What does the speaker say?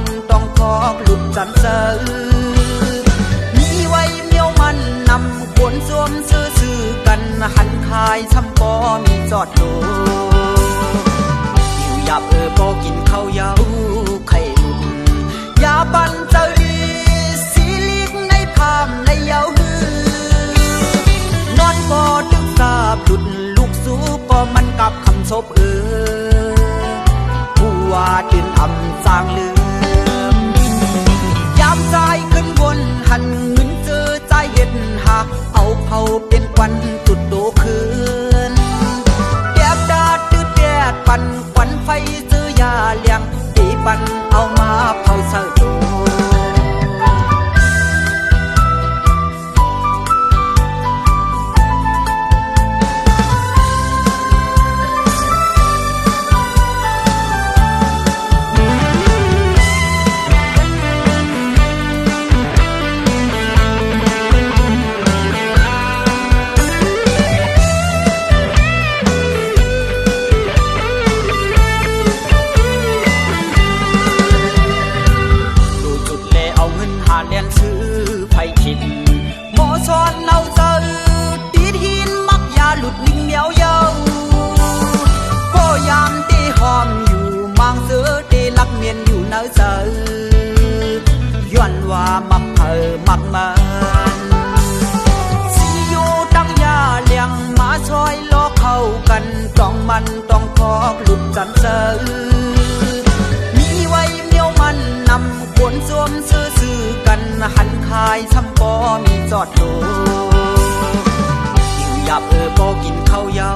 มันต้องพอกหลุดจันเซอมีไว้เมียวมันนำควรสวมซื้อกันหันคายช้ำปอมีจอดโดอยู่หยับพอกินข้าวเย้าไข่หลุดยาปันเจ้าดีสีลิกในภาพในเย้านอนบ่ตึกทราบหลุดลูกสู้ปอมันกับคำศพผู้ว่าตื่นอำสร้างลืมยามใจขึ้นบนหันเงินเจอใจเห็นหักเอาเผาเป็นควันจุดโตคืนแดดดาดื้อแดดปั่นควันไฟซื้อยาเลี้ยงตีปั่นเอามาเผาเศร้าโตเลียนซื้อไฟขิดหมอช้อนเอาเจอตีหินมักยาหลุดนิ่งเหนียวเย้าก็ยามตีหอมอยู่มังเสือตีลักเมียนอยู่เนื้อเจอย้อนว่ามักมักมันสิอยู่ตั้งยาเลี้ยงมาช่อยล้อเข้ากันต้องมันต้องพอกหลุดจันเจอมีไว้เมียวมันนำควรสวมซื้อกันหันคายช้ำปอมีจอดโดอยู่หยับพอกินข้าวเย้า